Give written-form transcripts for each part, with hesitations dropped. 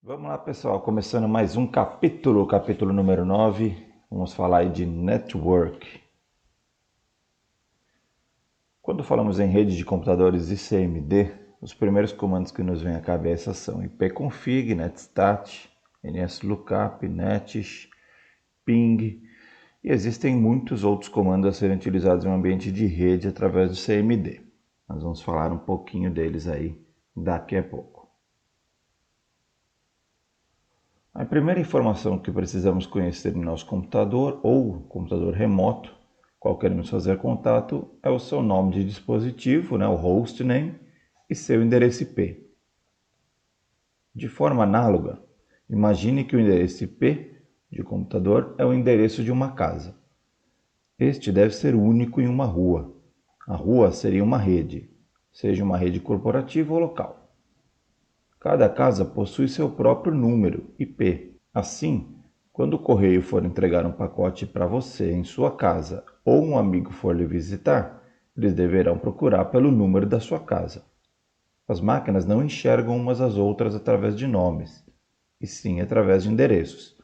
Vamos lá, pessoal, começando mais um capítulo número 9. Vamos falar aí de network. Quando falamos em rede de computadores e CMD, os primeiros comandos que nos vêm à cabeça são ipconfig, netstat, nslookup, netish, ping, e existem muitos outros comandos a serem utilizados em um ambiente de rede através do CMD. Nós vamos falar um pouquinho deles aí daqui a pouco. A primeira informação que precisamos conhecer no nosso computador ou computador remoto, qual queremos fazer contato, é o seu nome de dispositivo, o hostname, e seu endereço IP. De forma análoga, imagine que o endereço IP de computador é o endereço de uma casa. Este deve ser único em uma rua. A rua seria uma rede, seja uma rede corporativa ou local. Cada casa possui seu próprio número, IP. Assim, quando o correio for entregar um pacote para você em sua casa ou um amigo for lhe visitar, eles deverão procurar pelo número da sua casa. As máquinas não enxergam umas às outras através de nomes, e sim através de endereços,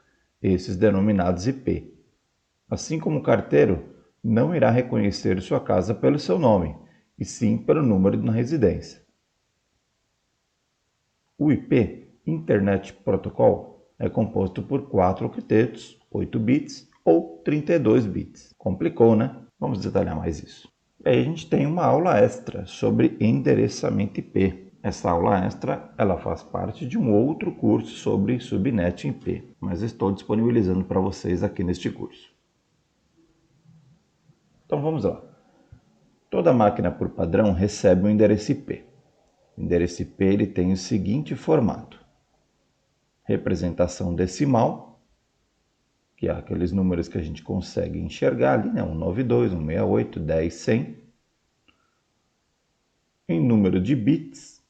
esses denominados IP. Assim como o carteiro não irá reconhecer sua casa pelo seu nome, e sim pelo número na residência. O IP, Internet Protocol, é composto por 4 octetos, 8 bits ou 32 bits. Complicou, né? Vamos detalhar mais isso. E aí a gente tem uma aula extra sobre endereçamento IP. Essa aula extra ela faz parte de um outro curso sobre subnet IP, mas estou disponibilizando para vocês aqui neste curso. Então vamos lá. Toda máquina por padrão recebe um endereço IP. O endereço IP ele tem o seguinte formato: representação decimal, que é aqueles números que a gente consegue enxergar ali, 192, 168, 10, 100. Em número de bits,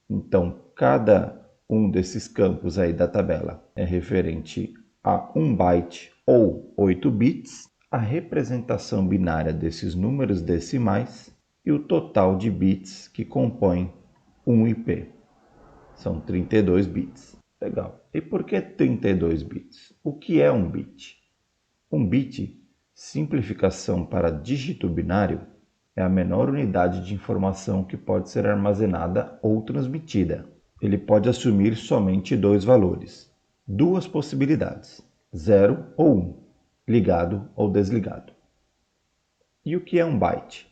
então cada um desses campos aí da tabela é referente a 1 byte ou 8 bits, a representação binária desses números decimais e o total de bits que compõem um IP. São 32 bits. Legal. E por que 32 bits? O que é um bit? Um bit, simplificação para dígito binário, é a menor unidade de informação que pode ser armazenada ou transmitida. Ele pode assumir somente dois valores, duas possibilidades, 0 ou 1, ligado ou desligado. E o que é um byte?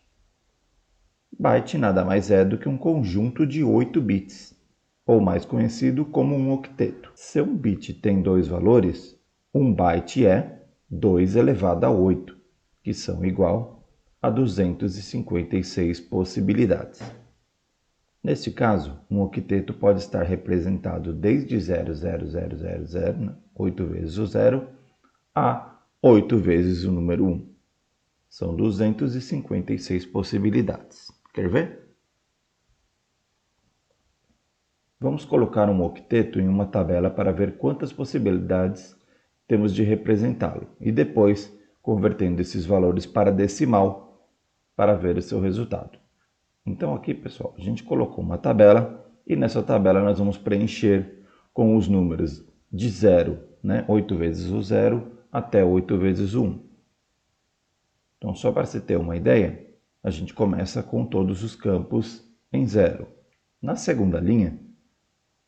Byte nada mais é do que um conjunto de 8 bits, ou mais conhecido como um octeto. Se um bit tem dois valores, um byte é 2 elevado a 8, que são igual a 256 possibilidades. Neste caso, um octeto pode estar representado desde 00000, 8 vezes o 0, a 8 vezes o número 1. São 256 possibilidades. Quer ver? Vamos colocar um octeto em uma tabela para ver quantas possibilidades temos de representá-lo e depois convertendo esses valores para decimal para ver o seu resultado. Então aqui, pessoal, a gente colocou uma tabela e nessa tabela nós vamos preencher com os números de 0, 8 vezes o 0 até 8 vezes o 1. Então, só para se ter uma ideia, a gente começa com todos os campos em 0. Na segunda linha,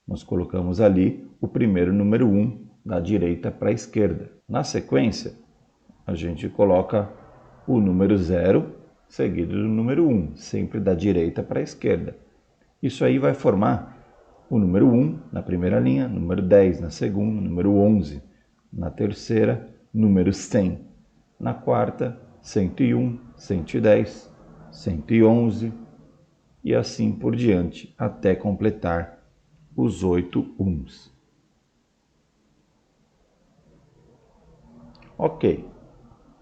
nós colocamos ali o primeiro número 1 da direita para a esquerda. Na sequência, a gente coloca o número 0 seguido do número 1, sempre da direita para a esquerda. Isso aí vai formar o número 1 na primeira linha, número 10 na segunda, número 11 na terceira, número 100 na quarta, 101, 110, 111 e assim por diante até completar os 8 uns. Ok.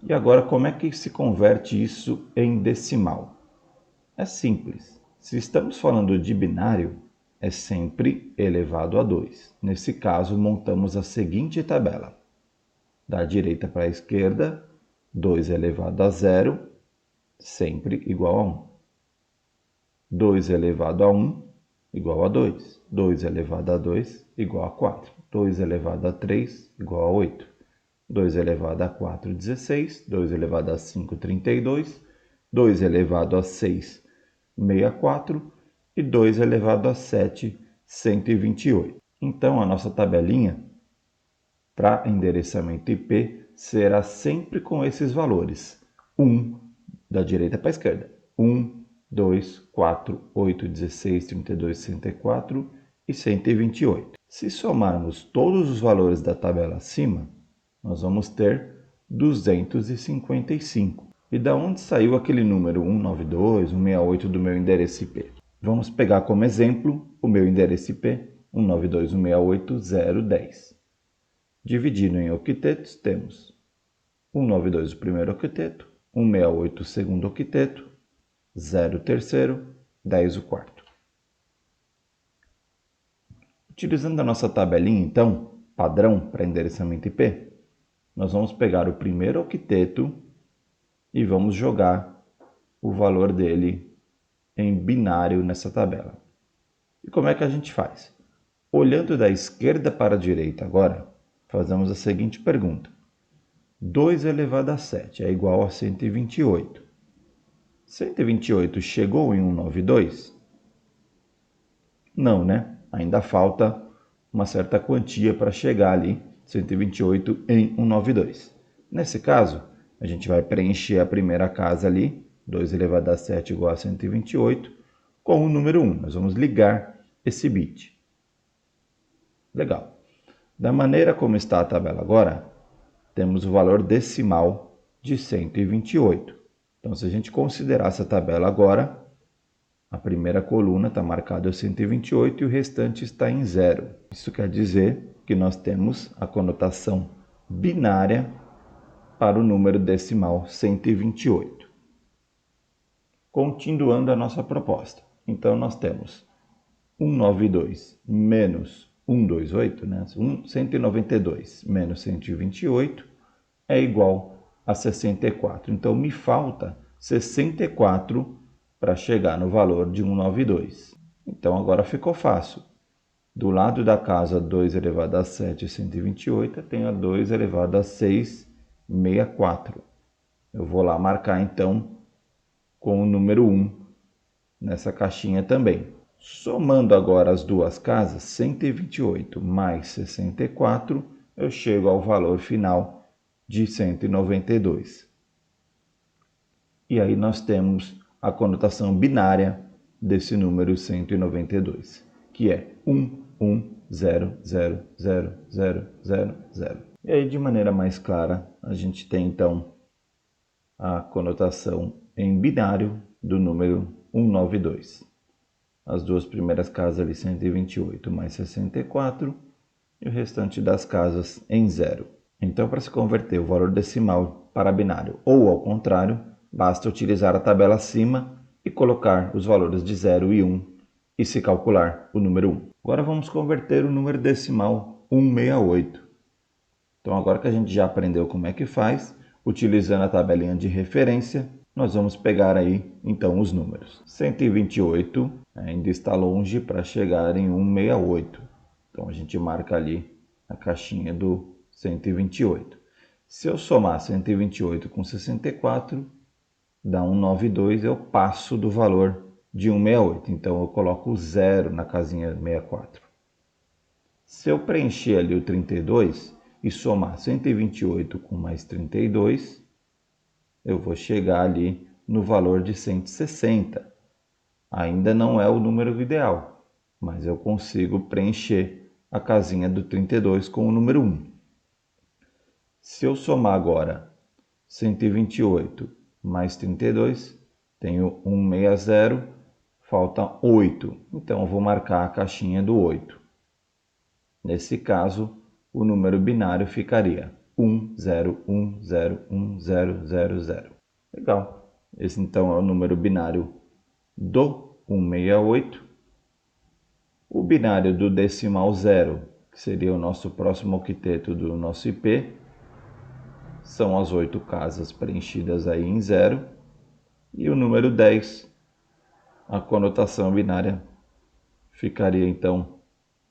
E agora como é que se converte isso em decimal? É simples. Se estamos falando de binário, é sempre elevado a 2. Nesse caso, montamos a seguinte tabela. Da direita para a esquerda, 2 elevado a 0, sempre igual a 1. 2 elevado a 1, igual a 2. 2 elevado a 2 igual a 4. 2 elevado a 3 igual a 8. 2 elevado a 4, 16. 2 elevado a 5, 32. 2 elevado a 6, 64. E 2 elevado a 7, 128. Então, a nossa tabelinha para endereçamento IP será sempre com esses valores. 1 da direita para a esquerda. 1, 2, 4, 8, 16, 32, 64 e 128. Se somarmos todos os valores da tabela acima, nós vamos ter 255. E da onde saiu aquele número 192, 168 do meu endereço IP? Vamos pegar como exemplo o meu endereço IP 192.168.0.10. Dividindo em octetos, temos 192 o primeiro octeto, 168 o segundo octeto, 0 o terceiro, 10 o quarto. Utilizando a nossa tabelinha, então, padrão para endereçamento IP, nós vamos pegar o primeiro octeto e vamos jogar o valor dele em binário nessa tabela. E como é que a gente faz? Olhando da esquerda para a direita agora, fazemos a seguinte pergunta. 2 elevado a 7 é igual a 128. 128 chegou em 192? Não, né? Ainda falta uma certa quantia para chegar ali, 128 em 192. Nesse caso, a gente vai preencher a primeira casa ali, 2 elevado a 7 igual a 128, com o número 1. Nós vamos ligar esse bit. Legal. Da maneira como está a tabela agora, temos o valor decimal de 128. Então, se a gente considerar essa tabela agora, a primeira coluna está marcada 128 e o restante está em 0. Isso quer dizer que nós temos a conotação binária para o número decimal 128. Continuando a nossa proposta. Então, nós temos 192 menos 128, né? 192 menos 128 é igual a 64. Então, me falta 64 para chegar no valor de 192. Então, agora ficou fácil. Do lado da casa 2 elevado a 7, 128, eu tenho a 2 elevado a 6, 64. Eu vou lá marcar, então, com o número 1 nessa caixinha também. Somando agora as duas casas, 128 mais 64, eu chego ao valor final de 192. E aí nós temos a conotação binária desse número 192, que é 110000000. E aí, de maneira mais clara, a gente tem então a conotação em binário do número 192. As duas primeiras casas ali, 128 mais 64, e o restante das casas em 0. Então, para se converter o valor decimal para binário ou ao contrário, basta utilizar a tabela acima e colocar os valores de 0 e 1 e se calcular o número 1. Agora vamos converter o número decimal 168. Então, agora que a gente já aprendeu como é que faz, utilizando a tabelinha de referência, nós vamos pegar aí, então, os números. 128 ainda está longe para chegar em 168. Então, a gente marca ali a caixinha do 128. Se eu somar 128 com 64, dá 192, eu passo do valor de 168. Então, eu coloco o 0 na casinha 64. Se eu preencher ali o 32 e somar 128 com mais 32, eu vou chegar ali no valor de 160. Ainda não é o número ideal, mas eu consigo preencher a casinha do 32 com o número 1. Se eu somar agora 128 mais 32, tenho 160, falta 8. Então, eu vou marcar a caixinha do 8. Nesse caso, o número binário ficaria 10101000. Legal. Esse então é o número binário do 168. O binário do decimal 0, que seria o nosso próximo octeto do nosso IP, são as 8 casas preenchidas aí em 0. E o número 10, a conotação binária ficaria então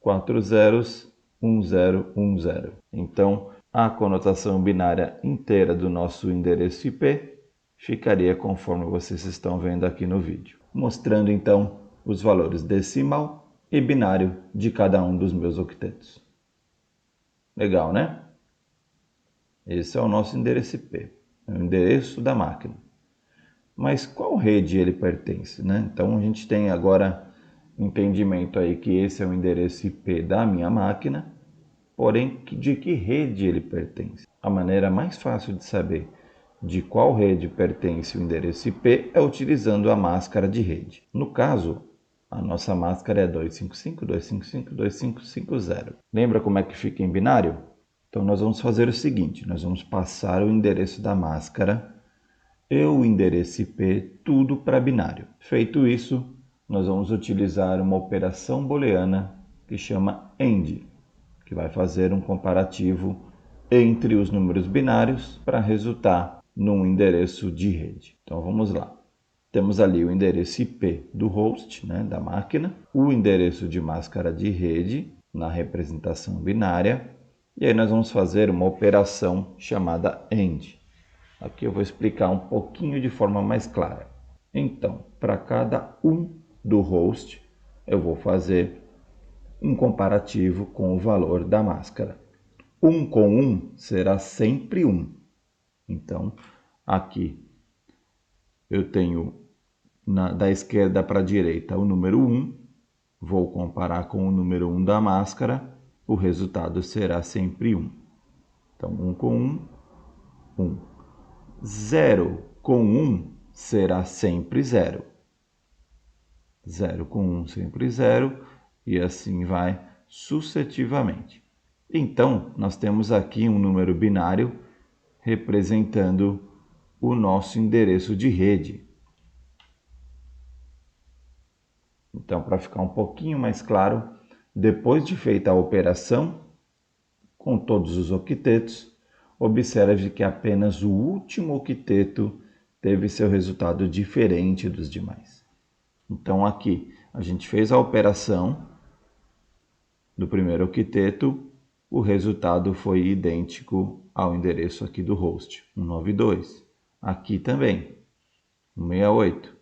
4 zeros, 1 0, 1 0. Então, a conotação binária inteira do nosso endereço IP ficaria conforme vocês estão vendo aqui no vídeo, mostrando então os valores decimal e binário de cada um dos meus octetos. Legal, né? Esse é o nosso endereço IP, é o endereço da máquina. Mas qual rede ele pertence, né? Então a gente tem agora entendimento aí que esse é o endereço IP da minha máquina, porém de que rede ele pertence? A maneira mais fácil de saber de qual rede pertence o endereço IP é utilizando a máscara de rede. No caso, a nossa máscara é 255.255.250. Lembra como é que fica em binário? Então nós vamos fazer o seguinte, nós vamos passar o endereço da máscara e o endereço IP tudo para binário. Feito isso, nós vamos utilizar uma operação booleana que chama AND, que vai fazer um comparativo entre os números binários para resultar num endereço de rede. Então vamos lá. Temos ali o endereço IP do host, né, da máquina, o endereço de máscara de rede na representação binária, e aí nós vamos fazer uma operação chamada AND. Aqui eu vou explicar um pouquinho de forma mais clara. Então, para cada um do host, eu vou fazer um comparativo com o valor da máscara. 1 com 1 será sempre 1. Então, aqui eu tenho da esquerda para a direita o número 1, vou comparar com o número 1 da máscara, o resultado será sempre 1. Então, 1 com 1, 1. 0 com 1 será sempre 0. 0 com 1 sempre 0, e assim vai sucessivamente. Então, nós temos aqui um número binário representando o nosso endereço de rede. Então, para ficar um pouquinho mais claro, depois de feita a operação com todos os octetos, observe que apenas o último octeto teve seu resultado diferente dos demais. Então, aqui a gente fez a operação do primeiro octeto, o resultado foi idêntico ao endereço aqui do host, 192. Aqui também, 168,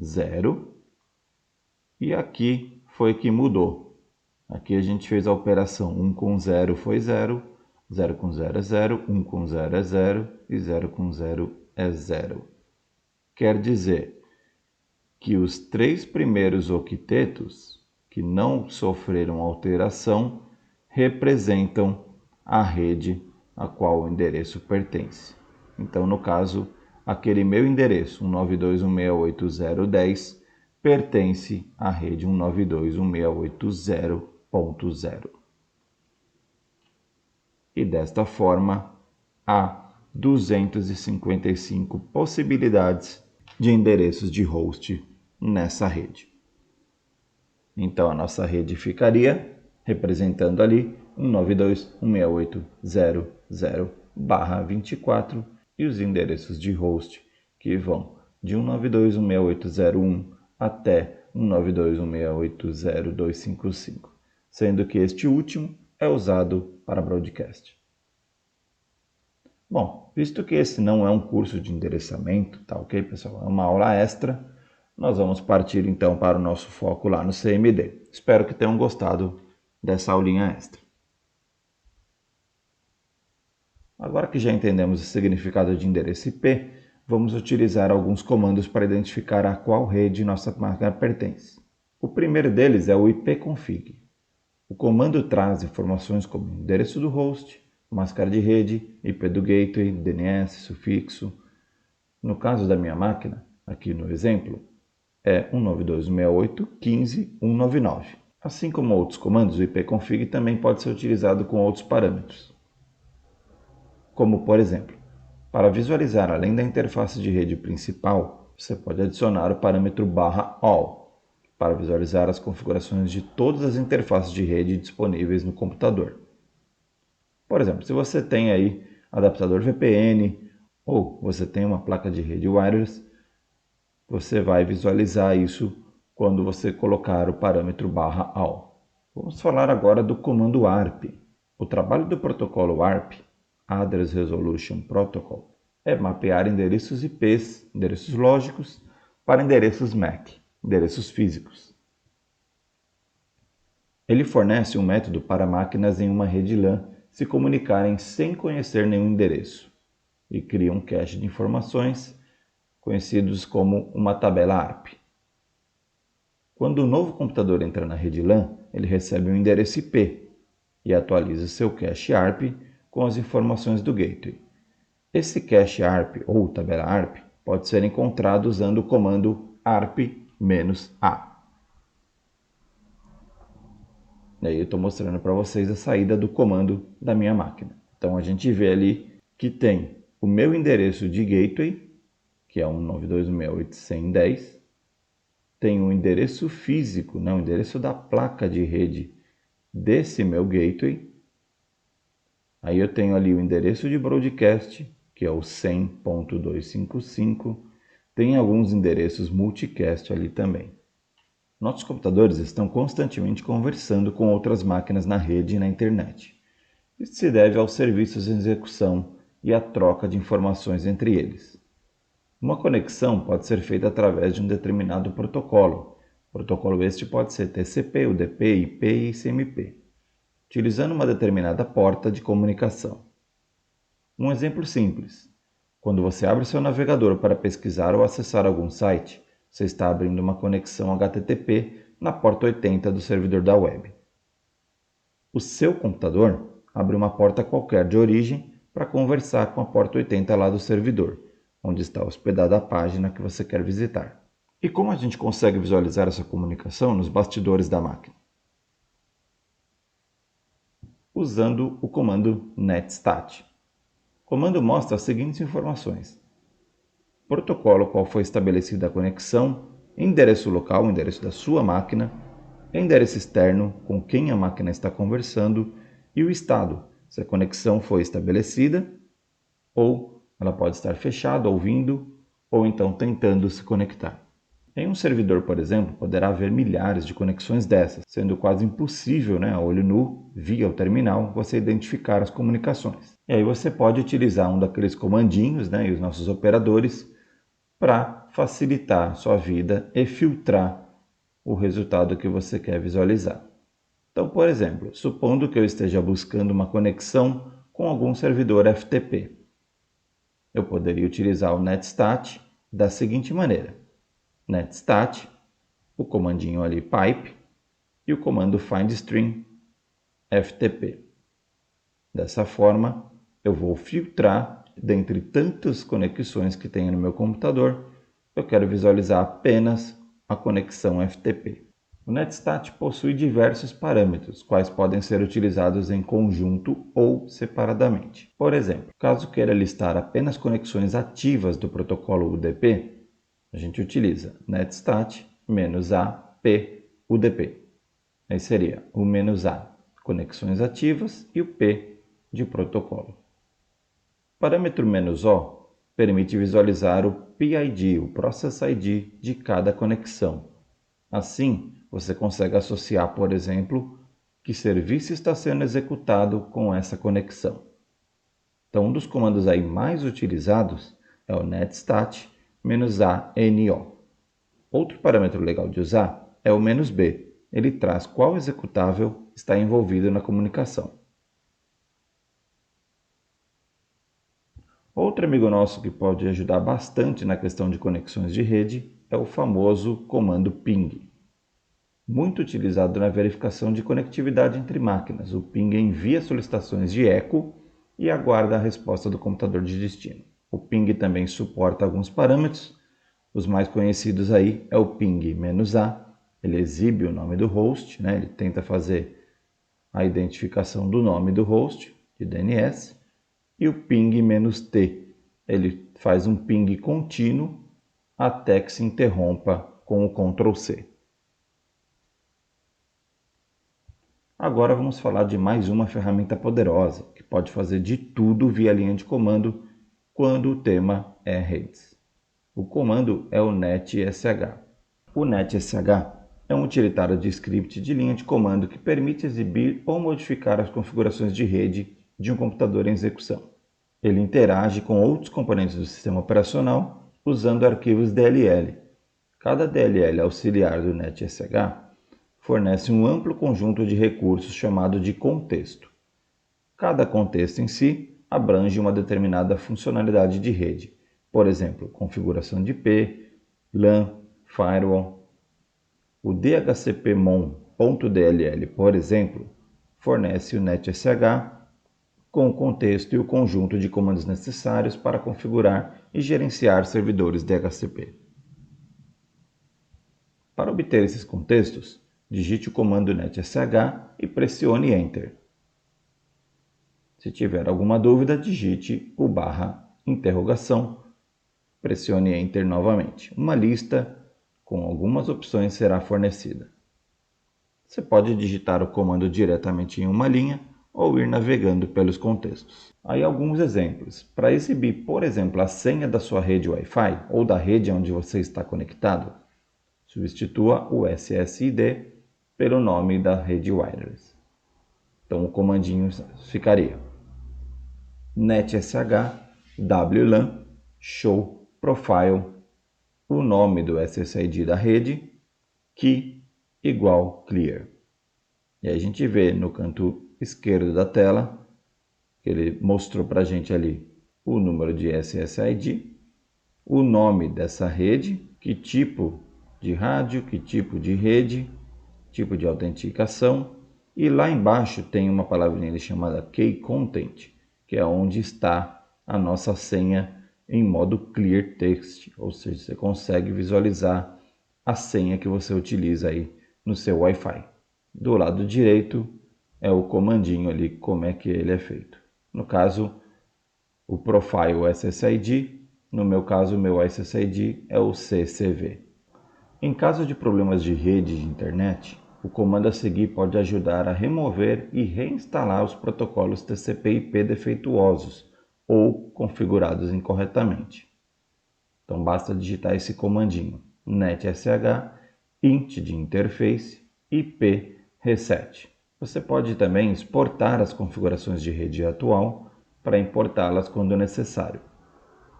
0. E aqui foi que mudou. Aqui a gente fez a operação 1 com 0 foi 0, 0 com 0 é 0, 1 com 0 é 0 e 0 com 0 é 0. Quer dizer que os 3 primeiros octetos que não sofreram alteração representam a rede a qual o endereço pertence. Então, no caso, aquele meu endereço 192.168.0.10 pertence à rede 192.168.0.0. E desta forma, há 255 possibilidades de endereços de host nessa rede. Então, a nossa rede ficaria representando ali 192.168.0.0/24 e os endereços de host que vão de 192.168.0.1 até 192.168.0.255, sendo que este último é usado para broadcast. Bom, visto que esse não é um curso de endereçamento, tá ok, pessoal? É uma aula extra. Nós vamos partir então para o nosso foco lá no CMD. Espero que tenham gostado dessa aulinha extra. Agora que já entendemos o significado de endereço IP, vamos utilizar alguns comandos para identificar a qual rede nossa máquina pertence. O primeiro deles é o ipconfig. O comando traz informações como endereço do host, máscara de rede, IP do gateway, DNS, sufixo. No caso da minha máquina, aqui no exemplo, é 192.168.15.199. Assim como outros comandos, o ipconfig também pode ser utilizado com outros parâmetros. Como, por exemplo, para visualizar além da interface de rede principal, você pode adicionar o parâmetro /all para visualizar as configurações de todas as interfaces de rede disponíveis no computador. Por exemplo, se você tem aí adaptador VPN ou você tem uma placa de rede wireless, você vai visualizar isso quando você colocar o parâmetro /all. Vamos falar agora do comando ARP. O trabalho do protocolo ARP, Address Resolution Protocol, é mapear endereços IPs, endereços lógicos, para endereços MAC, endereços físicos. Ele fornece um método para máquinas em uma rede LAN se comunicarem sem conhecer nenhum endereço e cria um cache de informações conhecidos como uma tabela ARP. Quando um novo computador entra na rede LAN, ele recebe um endereço IP e atualiza seu cache ARP com as informações do gateway. Esse cache ARP ou tabela ARP pode ser encontrado usando o comando ARP-A. E aí eu estou mostrando para vocês a saída do comando da minha máquina. Então a gente vê ali que tem o meu endereço de gateway, que é 192.168.110. Tem o endereço físico, o endereço da placa de rede desse meu gateway. Aí eu tenho ali o endereço de broadcast, que é o 100.255. Tem alguns endereços multicast ali também. Nossos computadores estão constantemente conversando com outras máquinas na rede e na internet. Isso se deve aos serviços em execução e à troca de informações entre eles. Uma conexão pode ser feita através de um determinado protocolo. Protocolo este pode ser TCP, UDP, IP e ICMP, utilizando uma determinada porta de comunicação. Um exemplo simples. Quando você abre seu navegador para pesquisar ou acessar algum site, você está abrindo uma conexão HTTP na porta 80 do servidor da web. O seu computador abre uma porta qualquer de origem para conversar com a porta 80 lá do servidor, onde está hospedada a página que você quer visitar. E como a gente consegue visualizar essa comunicação nos bastidores da máquina? Usando o comando netstat. O comando mostra as seguintes informações: protocolo qual foi estabelecida a conexão, endereço local, o endereço da sua máquina, endereço externo, com quem a máquina está conversando, e o estado, se a conexão foi estabelecida, ou ela pode estar fechada, ouvindo, ou então tentando se conectar. Em um servidor, por exemplo, poderá haver milhares de conexões dessas, sendo quase impossível, a olho nu, via o terminal, você identificar as comunicações. E aí você pode utilizar um daqueles comandinhos, e os nossos operadores, para facilitar sua vida e filtrar o resultado que você quer visualizar. Então, por exemplo, supondo que eu esteja buscando uma conexão com algum servidor FTP, eu poderia utilizar o netstat da seguinte maneira: netstat, o comandinho ali pipe e o comando findstream FTP. Dessa forma, eu vou filtrar dentre tantas conexões que tenho no meu computador, eu quero visualizar apenas a conexão FTP. O netstat possui diversos parâmetros, quais podem ser utilizados em conjunto ou separadamente. Por exemplo, caso queira listar apenas conexões ativas do protocolo UDP, a gente utiliza netstat -a-p UDP. Aí seria o -a, conexões ativas, e o p de protocolo. O parâmetro -o permite visualizar o PID, o Process ID de cada conexão. Assim, você consegue associar, por exemplo, que serviço está sendo executado com essa conexão. Então, um dos comandos aí mais utilizados é o netstat -a-no. Outro parâmetro legal de usar é o -b. Ele traz qual executável está envolvido na comunicação. Outro amigo nosso que pode ajudar bastante na questão de conexões de rede é o famoso comando ping. Muito utilizado na verificação de conectividade entre máquinas, o ping envia solicitações de eco e aguarda a resposta do computador de destino. O ping também suporta alguns parâmetros. Os mais conhecidos aí é o ping -a, ele exibe o nome do host, ele tenta fazer a identificação do nome do host, de DNS, e o ping -t, ele faz um ping contínuo até que se interrompa com o Ctrl+C. Agora vamos falar de mais uma ferramenta poderosa, que pode fazer de tudo via linha de comando quando o tema é redes. O comando é o netsh. O NetSH é um utilitário de script de linha de comando que permite exibir ou modificar as configurações de rede de um computador em execução. Ele interage com outros componentes do sistema operacional usando arquivos DLL. Cada DLL auxiliar do NetSH fornece um amplo conjunto de recursos chamado de contexto. Cada contexto em si abrange uma determinada funcionalidade de rede, por exemplo, configuração de IP, LAN, firewall. O DHCP-mon.dll, por exemplo, fornece o NetSH com o contexto e o conjunto de comandos necessários para configurar e gerenciar servidores DHCP. Para obter esses contextos, digite o comando NetSH e pressione Enter. Se tiver alguma dúvida, digite o /interrogação, pressione Enter novamente. Uma lista com algumas opções será fornecida. Você pode digitar o comando diretamente em uma linha ou ir navegando pelos contextos. Aí alguns exemplos. Para exibir, por exemplo, a senha da sua rede Wi-Fi ou da rede onde você está conectado, substitua o SSID pelo nome da rede wireless. Então o comandinho ficaria netsh wlan show profile, o nome do SSID da rede, key igual clear. E aí a gente vê no canto esquerdo da tela que ele mostrou para a gente ali o número de SSID, o nome dessa rede, que tipo de rádio, que tipo de rede, tipo de autenticação, e lá embaixo tem uma palavrinha chamada key content, que é onde está a nossa senha em modo clear text, ou seja, você consegue visualizar a senha que você utiliza aí no seu Wi-Fi. Do lado direito é o comandinho ali, como é que ele é feito. No caso, o profile SSID, no meu caso, o meu SSID é o CCV. Em caso de problemas de rede de internet, o comando a seguir pode ajudar a remover e reinstalar os protocolos TCP/IP defeituosos ou configurados incorretamente. Então basta digitar esse comandinho netsh int de interface IP reset. Você pode também exportar as configurações de rede atual para importá-las quando necessário.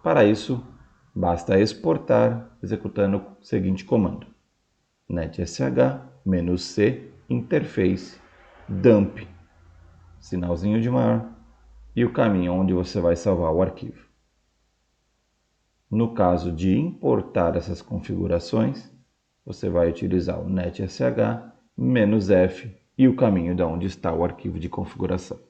Para isso, basta exportar executando o seguinte comando: netsh -c interface dump, sinalzinho de maior, e o caminho onde você vai salvar o arquivo. No caso de importar essas configurações, você vai utilizar o netsh -f e o caminho de onde está o arquivo de configuração.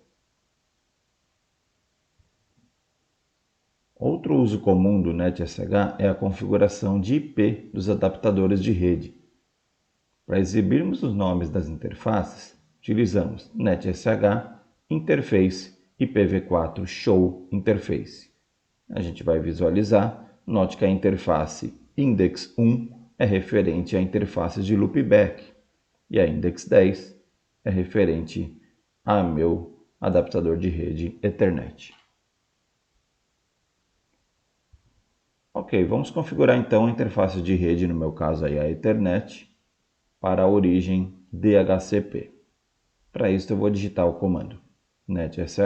Outro uso comum do netsh é a configuração de IP dos adaptadores de rede. Para exibirmos os nomes das interfaces, utilizamos netsh interface IPv4 show interface. A gente vai visualizar, note que a interface index 1 é referente à interface de loopback e a index 10 é referente a meu adaptador de rede Ethernet. Ok, vamos configurar então a interface de rede, no meu caso aí a Ethernet, para a origem DHCP. Para isso eu vou digitar o comando netsh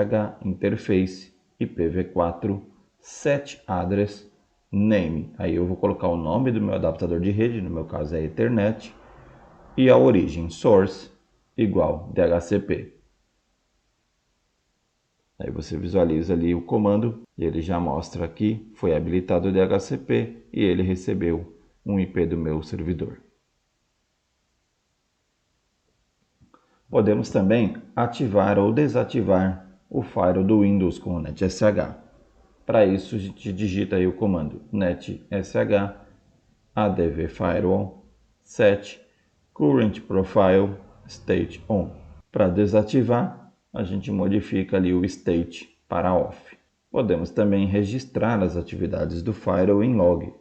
interface IPv4 set address name. Aí eu vou colocar o nome do meu adaptador de rede, no meu caso é Ethernet, e a origem source igual DHCP. Aí você visualiza ali o comando e ele já mostra aqui, foi habilitado o DHCP e ele recebeu um IP do meu servidor. Podemos também ativar ou desativar o firewall do Windows com o netsh. Para isso, a gente digita aí o comando netsh adv firewall set current profile state on. Para desativar, a gente modifica ali o state para off. Podemos também registrar as atividades do firewall em log.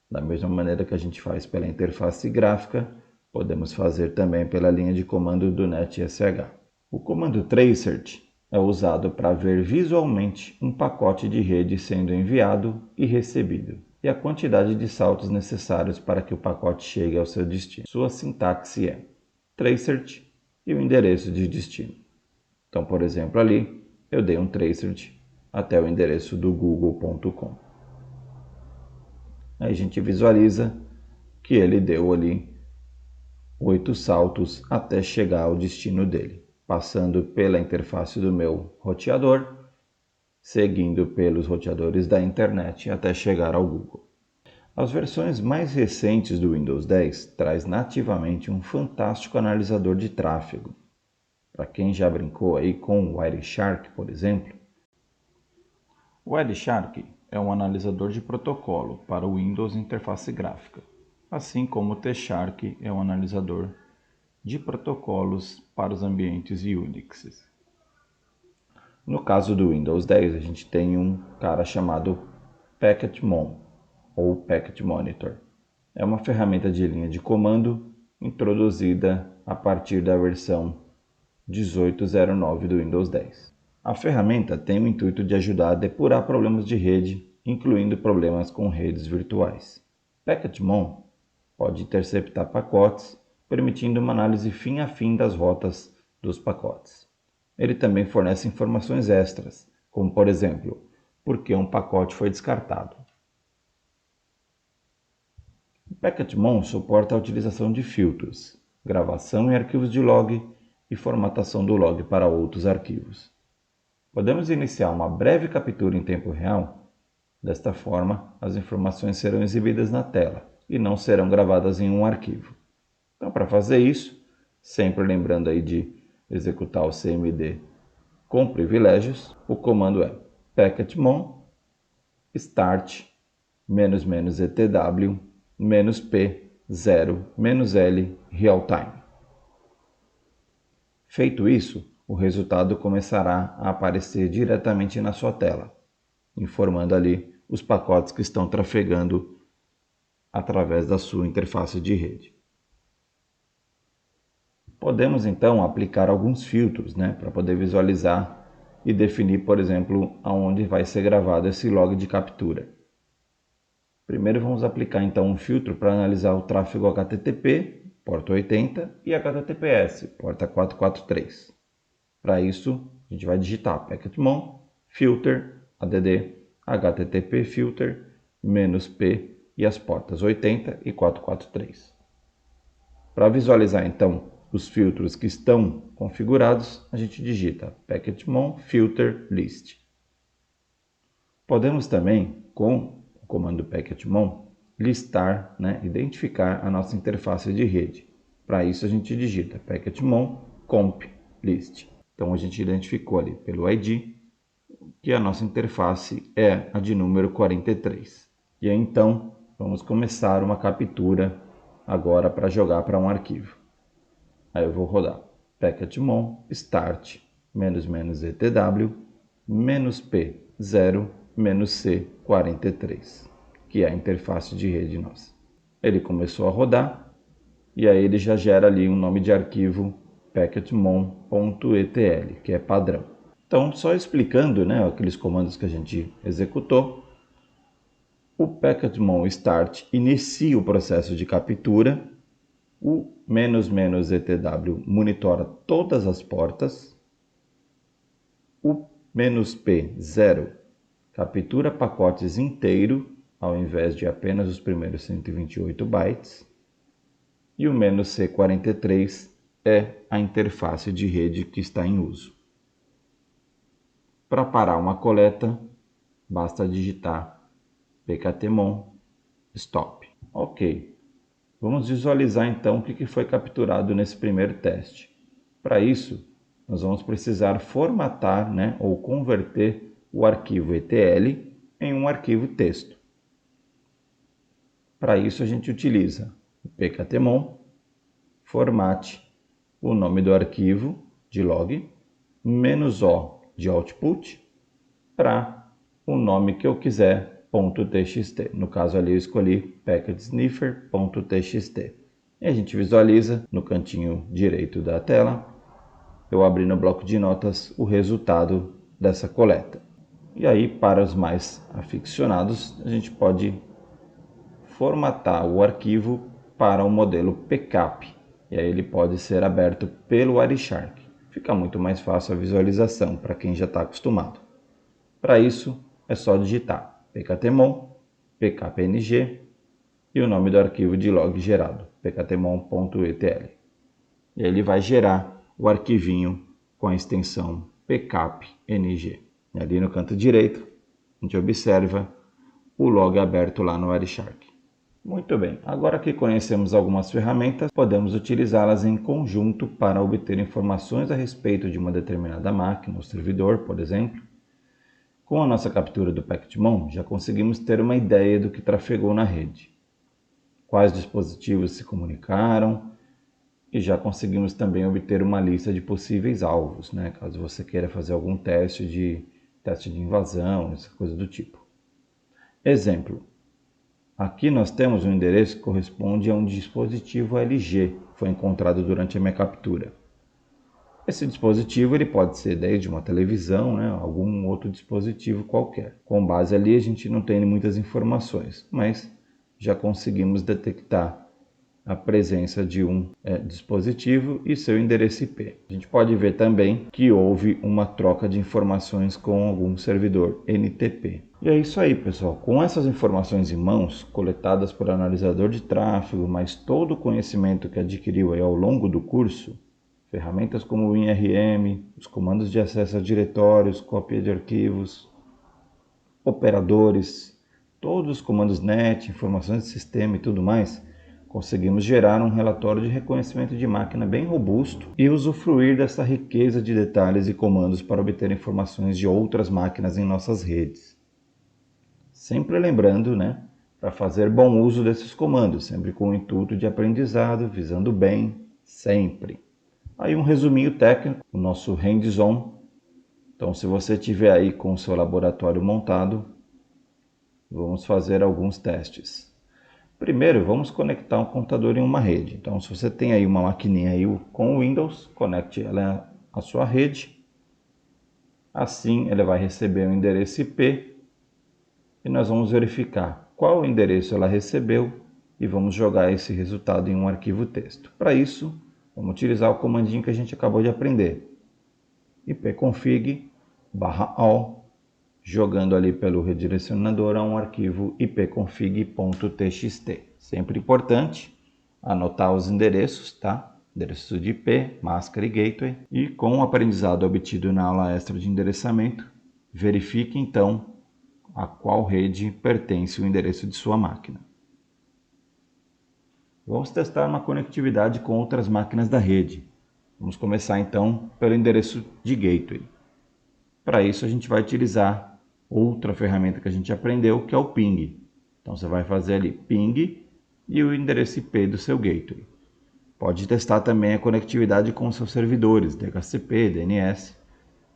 Da mesma maneira que a gente faz pela interface gráfica, podemos fazer também pela linha de comando do netsh. O comando tracert é usado para ver visualmente um pacote de rede sendo enviado e recebido. e a quantidade de saltos necessários para que o pacote chegue ao seu destino. Sua sintaxe é tracert e o endereço de destino. Então, por exemplo, ali eu dei um tracert até o endereço do google.com. Aí a gente visualiza que ele deu ali 8 saltos até chegar ao destino dele, passando pela interface do meu roteador, seguindo pelos roteadores da internet até chegar ao Google. As versões mais recentes do Windows 10 traz nativamente um fantástico analisador de tráfego. Para quem já brincou aí com o Wireshark, por exemplo, o Wireshark é um analisador de protocolo para o Windows interface gráfica, assim como o T-Shark é um analisador de protocolos para os ambientes Unix. No caso do Windows 10, a gente tem um cara chamado Packetmon, ou Packet Monitor. É uma ferramenta de linha de comando introduzida a partir da versão 18.09 do Windows 10. A ferramenta tem o intuito de ajudar a depurar problemas de rede, incluindo problemas com redes virtuais. Packetmon pode interceptar pacotes, permitindo uma análise fim a fim das rotas dos pacotes. Ele também fornece informações extras, como por exemplo, por que um pacote foi descartado. O Packetmon suporta a utilização de filtros, gravação em arquivos de log e formatação do log para outros arquivos. Podemos iniciar uma breve captura em tempo real. Desta forma, as informações serão exibidas na tela e não serão gravadas em um arquivo. Então, para fazer isso, sempre lembrando aí de executar o cmd com privilégios, o comando é packetmon start -etw -p 0 -l realtime. Feito isso, o resultado começará a aparecer diretamente na sua tela, informando ali os pacotes que estão trafegando através da sua interface de rede. Podemos então aplicar alguns filtros, para poder visualizar e definir, por exemplo, aonde vai ser gravado esse log de captura. Primeiro vamos aplicar então um filtro para analisar o tráfego HTTP, porta 80, e HTTPS, porta 443. Para isso, a gente vai digitar packetmon filter add http filter -p e as portas 80 e 443. Para visualizar então os filtros que estão configurados, a gente digita packetmon filter list. Podemos também, com o comando packetmon, listar, identificar a nossa interface de rede. Para isso a gente digita packetmon comp list. Então a gente identificou ali pelo ID que a nossa interface é a de número 43. E aí, então vamos começar uma captura agora para jogar para um arquivo. Aí eu vou rodar packetmon start -etw -p 0 -c 43, que é a interface de rede nossa. Ele começou a rodar e aí ele já gera ali um nome de arquivo packetmon.etl, que é padrão. Então, só explicando, aqueles comandos que a gente executou, o packetmon start inicia o processo de captura, o -etw monitora todas as portas, o -p0 captura pacotes inteiro, ao invés de apenas os primeiros 128 bytes, e o -c43 é a interface de rede que está em uso. Para parar uma coleta, basta digitar pktmon stop. Ok, vamos visualizar então o que foi capturado nesse primeiro teste. Para isso, nós vamos precisar formatar, ou converter o arquivo ETL em um arquivo texto. Para isso a gente utiliza o pktmon formate o nome do arquivo de log -o de output para o nome que eu quiser, .txt. No caso ali eu escolhi packetsniffer.txt. E a gente visualiza no cantinho direito da tela, eu abri no bloco de notas o resultado dessa coleta. E aí, para os mais aficionados, a gente pode formatar o arquivo para o modelo PCAP. E aí ele pode ser aberto pelo Wireshark. Fica muito mais fácil a visualização para quem já está acostumado. Para isso, é só digitar pktmon, pkpng e o nome do arquivo de log gerado, pktmon.etl. E aí ele vai gerar o arquivinho com a extensão pkpng. E ali no canto direito, a gente observa o log aberto lá no Wireshark. Muito bem, agora que conhecemos algumas ferramentas, podemos utilizá-las em conjunto para obter informações a respeito de uma determinada máquina ou servidor, por exemplo. Com a nossa captura do pktmon, já conseguimos ter uma ideia do que trafegou na rede, quais dispositivos se comunicaram, e já conseguimos também obter uma lista de possíveis alvos, né? Caso você queira fazer algum teste de invasão, essa coisa do tipo. Exemplo, aqui nós temos um endereço que corresponde a um dispositivo LG, que foi encontrado durante a minha captura. Esse dispositivo ele pode ser desde uma televisão, né, algum outro dispositivo qualquer. Com base ali a gente não tem muitas informações, mas já conseguimos detectar a presença de um dispositivo e seu endereço IP. A gente pode ver também que houve uma troca de informações com algum servidor NTP. E é isso aí, pessoal. Com essas informações em mãos, coletadas por analisador de tráfego, mas todo o conhecimento que adquiriu aí ao longo do curso, ferramentas como o WinRM, os comandos de acesso a diretórios, cópia de arquivos, operadores, todos os comandos NET, informações de sistema e tudo mais, conseguimos gerar um relatório de reconhecimento de máquina bem robusto e usufruir dessa riqueza de detalhes e comandos para obter informações de outras máquinas em nossas redes. Sempre lembrando, né, para fazer bom uso desses comandos, sempre com o intuito de aprendizado, visando bem, sempre. Aí um resuminho técnico, o nosso hands-on. Então, se você tiver aí com o seu laboratório montado, vamos fazer alguns testes. Primeiro, vamos conectar um computador em uma rede. Então, se você tem aí uma maquininha aí com o Windows, conecte ela à sua rede. Assim, ela vai receber um endereço IP e nós vamos verificar qual endereço ela recebeu e vamos jogar esse resultado em um arquivo texto. Para isso, vamos utilizar o comandinho que a gente acabou de aprender. ipconfig/all, jogando ali pelo redirecionador a um arquivo ipconfig.txt. Sempre importante anotar os endereços, tá? Endereço de IP, máscara e gateway. E com o aprendizado obtido na aula extra de endereçamento, verifique então a qual rede pertence o endereço de sua máquina. Vamos testar uma conectividade com outras máquinas da rede. Vamos começar então pelo endereço de gateway. Para isso a gente vai utilizar outra ferramenta que a gente aprendeu, que é o ping. Então você vai fazer ali ping e o endereço IP do seu gateway. Pode testar também a conectividade com os seus servidores, DHCP, DNS.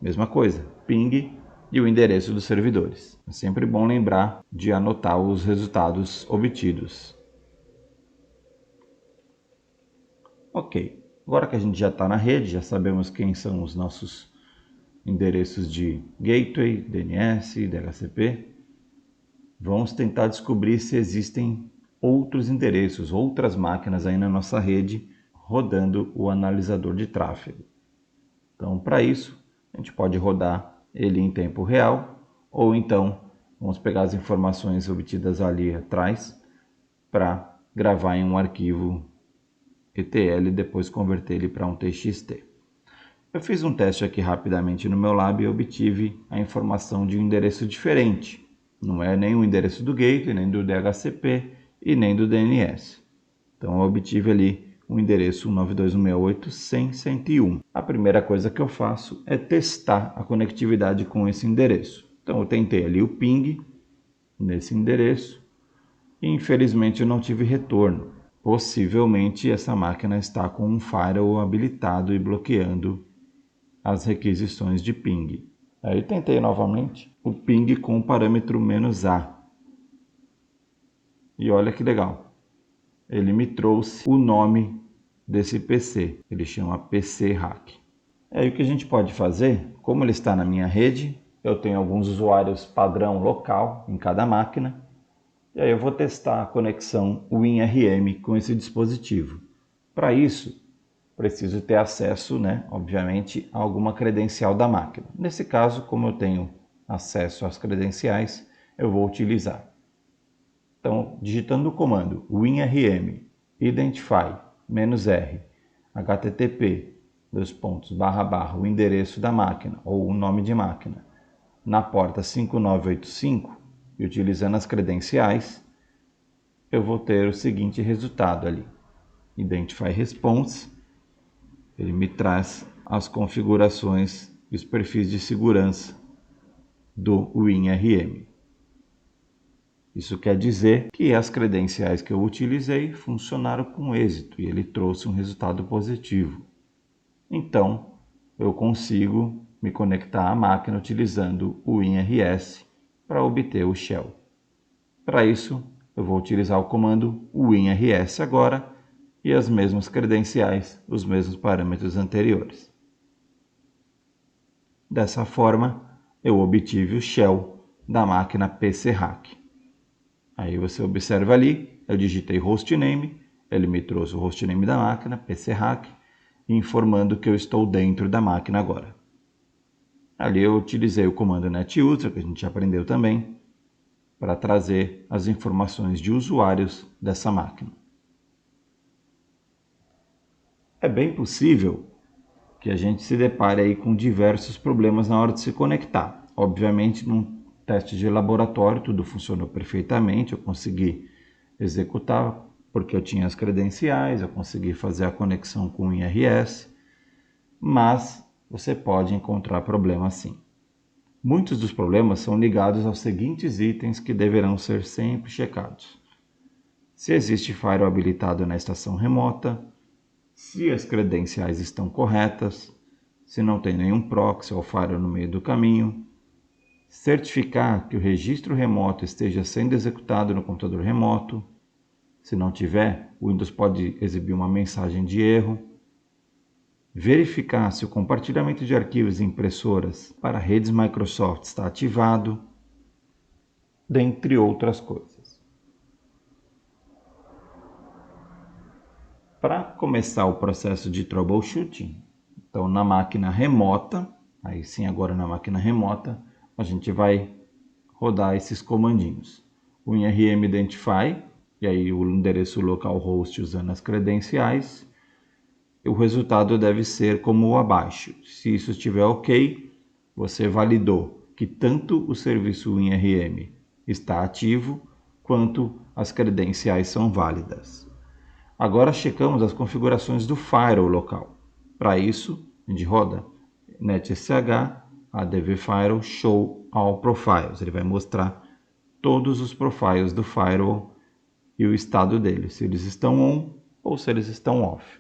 Mesma coisa, ping e o endereço dos servidores. É sempre bom lembrar de anotar os resultados obtidos. Ok, agora que a gente já está na rede, já sabemos quem são os nossos endereços de gateway, DNS, DHCP. Vamos tentar descobrir se existem outros endereços, outras máquinas aí na nossa rede rodando o analisador de tráfego. Então, para isso, a gente pode rodar ele em tempo real, ou então vamos pegar as informações obtidas ali atrás para gravar em um arquivo ETL e depois converter ele para um TXT. Eu fiz um teste aqui rapidamente no meu lab e obtive a informação de um endereço diferente. Não é nem o endereço do gateway, nem do DHCP e nem do DNS. Então eu obtive ali o endereço 192.168.100.101. A primeira coisa que eu faço é testar a conectividade com esse endereço. Então eu tentei ali o ping nesse endereço e infelizmente eu não tive retorno. Possivelmente essa máquina está com um firewall habilitado e bloqueando as requisições de ping. Aí tentei novamente o ping com o parâmetro "-a". E olha que legal. Ele me trouxe o nome desse PC. Ele chama PC Hack. Aí o que a gente pode fazer, como ele está na minha rede, eu tenho alguns usuários padrão local em cada máquina. E aí eu vou testar a conexão WinRM com esse dispositivo. Para isso, preciso ter acesso, obviamente, a alguma credencial da máquina. Nesse caso, como eu tenho acesso às credenciais, eu vou utilizar. Então, digitando o comando WinRM identify -r http o endereço da máquina ou o nome de máquina na porta 5985 e utilizando as credenciais, eu vou ter o seguinte resultado ali. Identify response, ele me traz as configurações e os perfis de segurança do WinRM. Isso quer dizer que as credenciais que eu utilizei funcionaram com êxito e ele trouxe um resultado positivo. Então, eu consigo me conectar à máquina utilizando o WinRS para obter o shell. Para isso, eu vou utilizar o comando WinRS agora e as mesmas credenciais, os mesmos parâmetros anteriores. Dessa forma, eu obtive o shell da máquina PCHack. Aí você observa ali, eu digitei hostname, ele me trouxe o hostname da máquina, PCHack, informando que eu estou dentro da máquina agora. Ali eu utilizei o comando netuser, que a gente já aprendeu também, para trazer as informações de usuários dessa máquina. É bem possível que a gente se depare aí com diversos problemas na hora de se conectar. Obviamente, num teste de laboratório, tudo funcionou perfeitamente, eu consegui executar porque eu tinha as credenciais, eu consegui fazer a conexão com o IRS, mas você pode encontrar problemas sim. Muitos dos problemas são ligados aos seguintes itens que deverão ser sempre checados. Se existe firewall habilitado na estação remota, se as credenciais estão corretas, se não tem nenhum proxy ou firewall no meio do caminho, certificar que o registro remoto esteja sendo executado no computador remoto. Se não tiver, o Windows pode exibir uma mensagem de erro. Verificar se o compartilhamento de arquivos e impressoras para redes Microsoft está ativado, dentre outras coisas. Para começar o processo de troubleshooting, então na máquina remota, aí sim agora na máquina remota, a gente vai rodar esses comandinhos. O IRM Identify, e aí o endereço localhost usando as credenciais. O resultado deve ser como o abaixo. Se isso estiver ok, você validou que tanto o serviço WinRM está ativo, quanto as credenciais são válidas. Agora checamos as configurações do firewall local. Para isso, a gente roda netsh adv firewall show all profiles. Ele vai mostrar todos os profiles do firewall e o estado deles, se eles estão on ou se eles estão off.